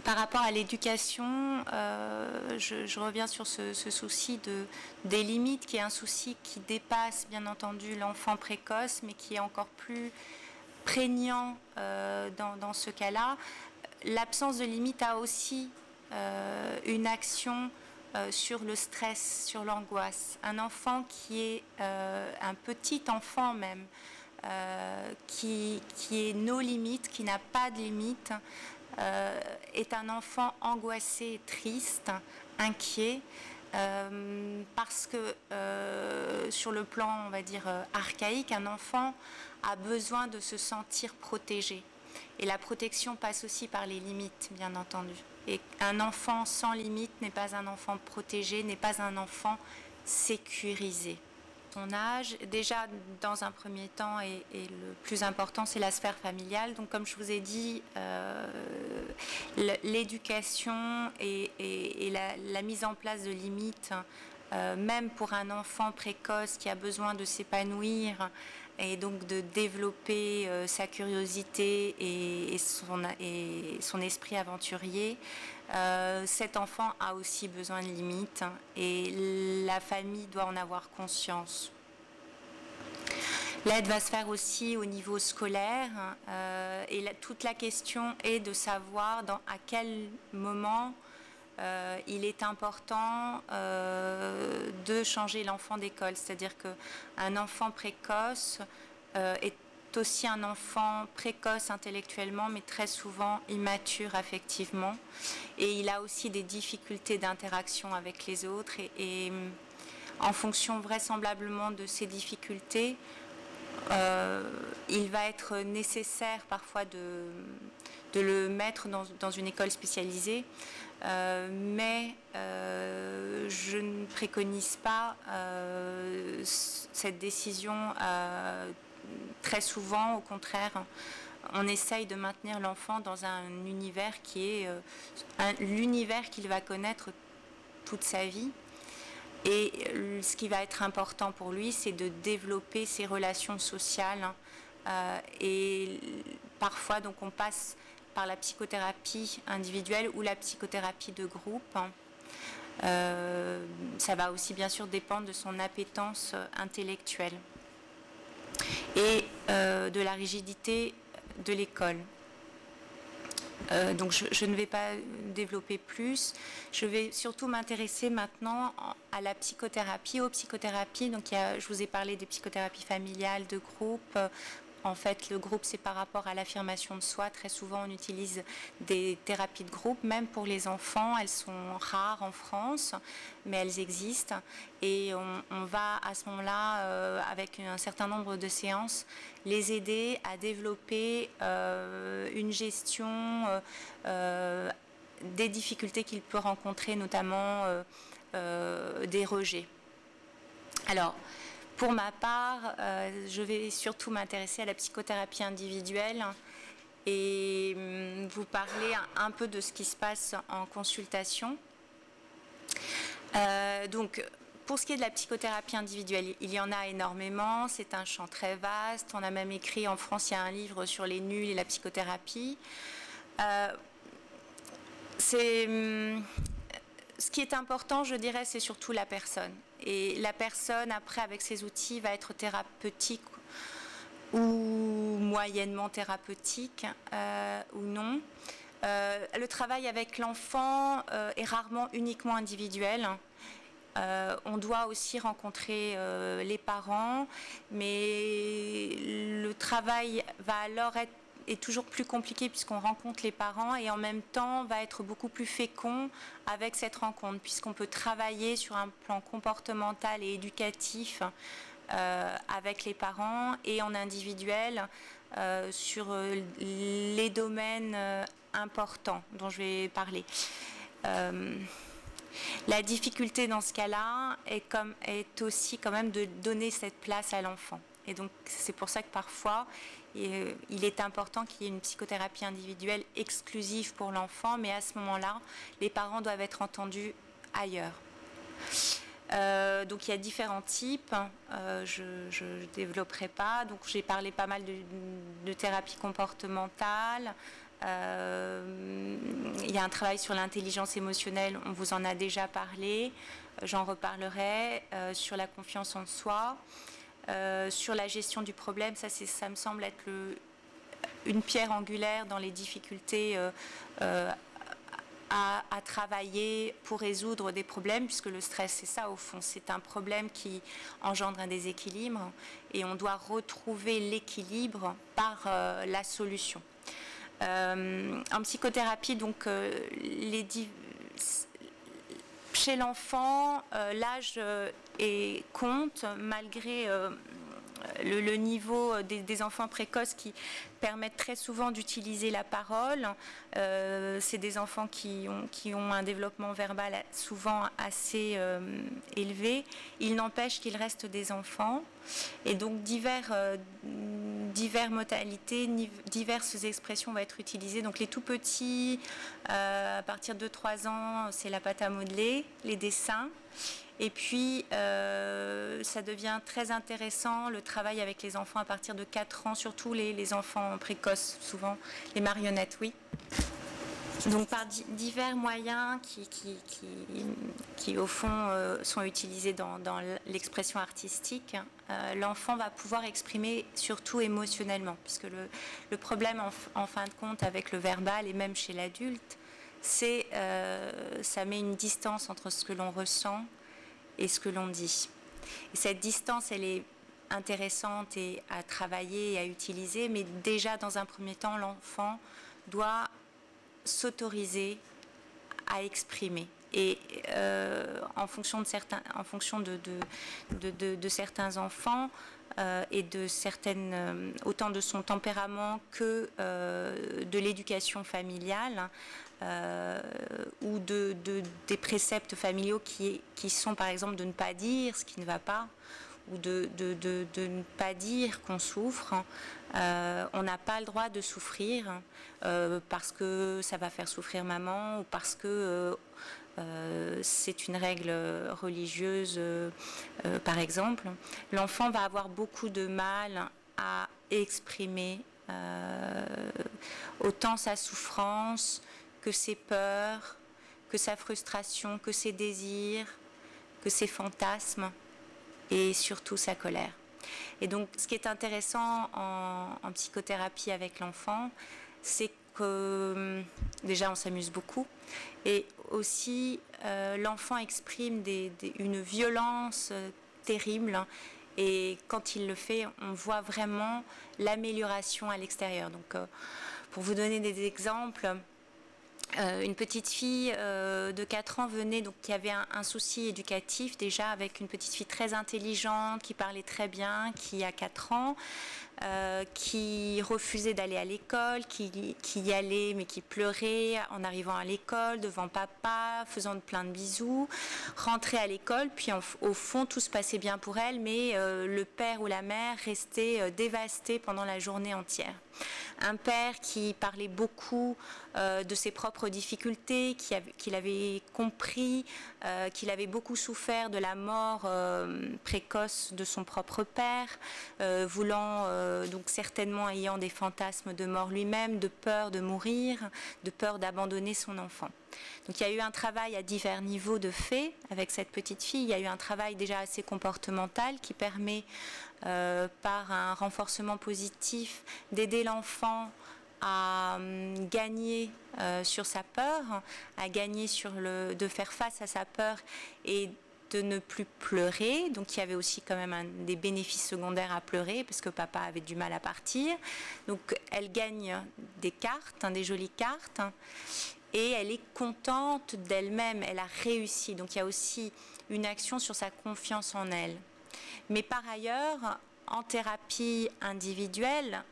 Par rapport à l'éducation, je reviens sur ce souci des limites, qui est un souci qui dépasse bien entendu l'enfant précoce, mais qui est encore plus prégnant dans ce cas-là. L'absence de limite a aussi une action sur le stress, sur l'angoisse. Un enfant qui est un petit enfant même, qui est nos limites, qui n'a pas de limites, est un enfant angoissé, triste, inquiet, parce que sur le plan, on va dire, archaïque, un enfant a besoin de se sentir protégé. Et la protection passe aussi par les limites, bien entendu. Et un enfant sans limite n'est pas un enfant protégé, n'est pas un enfant sécurisé. Son âge, déjà dans un premier temps, et le plus important, c'est la sphère familiale. Donc comme je vous ai dit, l'éducation et la mise en place de limites, même pour un enfant précoce qui a besoin de s'épanouir et donc de développer sa curiosité et son esprit aventurier, cet enfant a aussi besoin de limites et la famille doit en avoir conscience. L'aide va se faire aussi au niveau scolaire et toute la question est de savoir à quel moment il est important de changer l'enfant d'école. C'est-à-dire qu'un enfant précoce est aussi un enfant précoce intellectuellement, mais très souvent immature affectivement. Et il a aussi des difficultés d'interaction avec les autres. Et en fonction vraisemblablement de ces difficultés, il va être nécessaire parfois de le mettre dans une école spécialisée, mais je ne préconise pas cette décision très souvent. Au contraire, on essaye de maintenir l'enfant dans un univers qui est l'univers qu'il va connaître toute sa vie. Et ce qui va être important pour lui, c'est de développer ses relations sociales. Et parfois, donc, on passe par la psychothérapie individuelle ou la psychothérapie de groupe. Ça va aussi bien sûr dépendre de son appétence intellectuelle et de la rigidité de l'école. Donc je ne vais pas développer plus. Je vais surtout m'intéresser maintenant à la psychothérapie, aux psychothérapies. Donc je vous ai parlé des psychothérapies familiales, de groupe. En fait, le groupe, c'est par rapport à l'affirmation de soi. Très souvent, on utilise des thérapies de groupe, même pour les enfants. Elles sont rares en France, mais elles existent. Et on va, à ce moment-là, avec un certain nombre de séances, les aider à développer une gestion des difficultés qu'il peut rencontrer, notamment des rejets. Alors, pour ma part, je vais surtout m'intéresser à la psychothérapie individuelle et vous parler un peu de ce qui se passe en consultation. Donc, pour ce qui est de la psychothérapie individuelle, il y en a énormément, c'est un champ très vaste. On a même écrit en France, il y a un livre sur les nuls et la psychothérapie. Ce qui est important, je dirais, c'est surtout la personne. Et la personne, après, avec ses outils, va être thérapeutique ou moyennement thérapeutique ou non. Le travail avec l'enfant est rarement uniquement individuel. On doit aussi rencontrer les parents, mais le travail va alors est toujours plus compliqué puisqu'on rencontre les parents et en même temps va être beaucoup plus fécond avec cette rencontre puisqu'on peut travailler sur un plan comportemental et éducatif avec les parents et en individuel sur les domaines importants dont je vais parler. La difficulté dans ce cas-là est aussi quand même de donner cette place à l'enfant. Et donc c'est pour ça que parfois il est important qu'il y ait une psychothérapie individuelle exclusive pour l'enfant, mais à ce moment-là, les parents doivent être entendus ailleurs. Donc il y a différents types, je ne développerai pas. Donc j'ai parlé pas mal de thérapie comportementale, Il y a un travail sur l'intelligence émotionnelle, on vous en a déjà parlé, j'en reparlerai, sur la confiance en soi, sur la gestion du problème, ça me semble être une pierre angulaire dans les difficultés à travailler pour résoudre des problèmes, puisque le stress, c'est ça au fond, c'est un problème qui engendre un déséquilibre et on doit retrouver l'équilibre par la solution. En psychothérapie, donc, chez l'enfant, l'âge compte, malgré le niveau des enfants précoces qui permettent très souvent d'utiliser la parole. C'est des enfants qui ont un développement verbal souvent assez élevé. Il n'empêche qu'il reste des enfants. Et donc diverses modalités, diverses expressions vont être utilisées. Donc les tout petits, à partir de 3 ans, c'est la pâte à modeler, les dessins. Et puis, ça devient très intéressant, le travail avec les enfants à partir de 4 ans, surtout les enfants précoces, souvent les marionnettes, oui. Donc, par divers moyens qui au fond, sont utilisés dans l'expression artistique, l'enfant va pouvoir exprimer surtout émotionnellement, puisque le problème, en fin de compte, avec le verbal, et même chez l'adulte, c'est ça met une distance entre ce que l'on ressent et ce que l'on dit. Et cette distance, elle est intéressante et à travailler et à utiliser, mais déjà dans un premier temps, l'enfant doit s'autoriser à exprimer. Et en fonction de certains enfants et de certaines, autant de son tempérament que de l'éducation familiale, ou des préceptes familiaux qui sont par exemple de ne pas dire ce qui ne va pas, ou de ne pas dire qu'on souffre. On n'a pas le droit de souffrir parce que ça va faire souffrir maman, ou parce que c'est une règle religieuse, par exemple. L'enfant va avoir beaucoup de mal à exprimer autant sa souffrance que ses peurs, que sa frustration, que ses désirs, que ses fantasmes et surtout sa colère. Et donc, ce qui est intéressant en psychothérapie avec l'enfant, c'est que déjà on s'amuse beaucoup, et aussi l'enfant exprime une violence terrible, et quand il le fait, on voit vraiment l'amélioration à l'extérieur. Donc, pour vous donner des exemples, une petite fille de 4 ans venait, donc qui avait un souci éducatif déjà, avec une petite fille très intelligente, qui parlait très bien, qui a 4 ans, qui refusait d'aller à l'école, qui y allait mais qui pleurait en arrivant à l'école, devant papa, faisant plein de bisous, rentrait à l'école, puis au fond tout se passait bien pour elle, mais le père ou la mère restait dévasté pendant la journée entière. Un père qui parlait beaucoup de ses propres difficultés, qu'il avait compris, qu'il avait beaucoup souffert de la mort précoce de son propre père, donc certainement ayant des fantasmes de mort lui-même, de peur de mourir, de peur d'abandonner son enfant. Donc il y a eu un travail à divers niveaux de fait avec cette petite fille. Il y a eu un travail déjà assez comportemental qui permet, par un renforcement positif, d'aider l'enfant à gagner sur sa peur, à gagner de faire face à sa peur et de ne plus pleurer. Donc il y avait aussi quand même des bénéfices secondaires à pleurer, parce que papa avait du mal à partir. Donc elle gagne des cartes, des jolies cartes, et elle est contente d'elle-même, elle a réussi. Donc il y a aussi une action sur sa confiance en elle. Mais par ailleurs, en thérapie individuelle,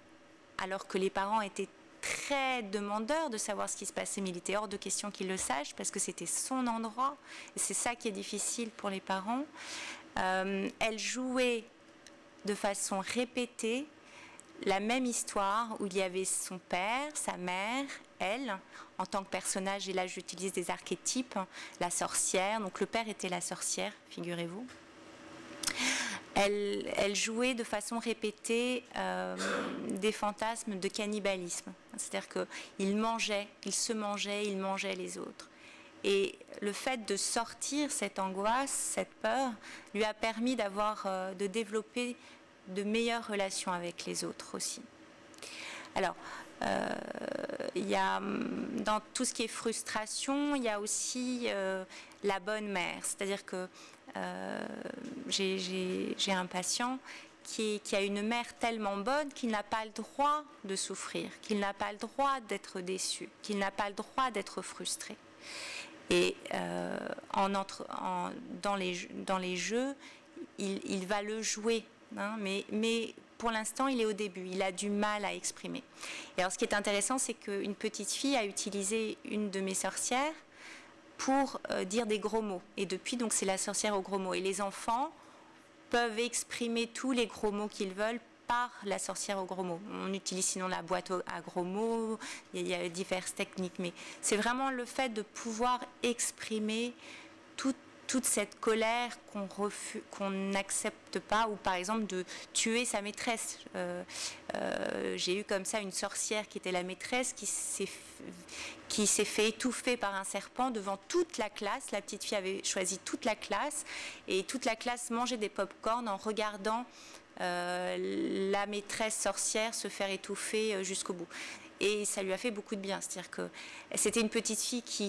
alors que les parents étaient très demandeurs de savoir ce qui se passait, mais il était hors de question qu'ils le sachent, parce que c'était son endroit, et c'est ça qui est difficile pour les parents. Elle jouait de façon répétée la même histoire, où il y avait son père, sa mère, elle, en tant que personnage, et là j'utilise des archétypes, la sorcière, donc le père était la sorcière, figurez-vous. elle jouait de façon répétée des fantasmes de cannibalisme. C'est-à-dire qu'il mangeait, il se mangeait, il mangeait les autres. Et le fait de sortir cette angoisse, cette peur, lui a permis de développer de meilleures relations avec les autres aussi. Alors, il y a, dans tout ce qui est frustration, il y a aussi la bonne mère. C'est-à-dire que j'ai un patient qui a une mère tellement bonne qu'il n'a pas le droit de souffrir, qu'il n'a pas le droit d'être déçu, qu'il n'a pas le droit d'être frustré. Et dans les jeux, il va le jouer, hein, mais pour l'instant, il est au début, il a du mal à exprimer. Et alors, ce qui est intéressant, c'est qu'une petite fille a utilisé une de mes sorcières pour dire des gros mots. Et depuis, donc, c'est la sorcière aux gros mots. Et les enfants peuvent exprimer tous les gros mots qu'ils veulent par la sorcière aux gros mots. On utilise sinon la boîte à gros mots, il y a diverses techniques, mais c'est vraiment le fait de pouvoir exprimer toute cette colère qu'on n'accepte pas, ou par exemple de tuer sa maîtresse. J'ai eu comme ça une sorcière qui était la maîtresse qui s'est fait étouffer par un serpent devant toute la classe. La petite fille avait choisi toute la classe et toute la classe mangeait des pop-corn en regardant la maîtresse sorcière se faire étouffer jusqu'au bout. Et ça lui a fait beaucoup de bien. C'est-à-dire que c'était une petite fille qui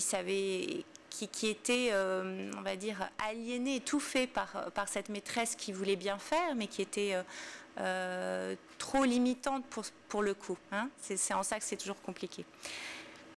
était, on va dire, aliénée, étouffée par cette maîtresse qui voulait bien faire, mais qui était trop limitante pour le coup. Hein. C'est en ça que c'est toujours compliqué.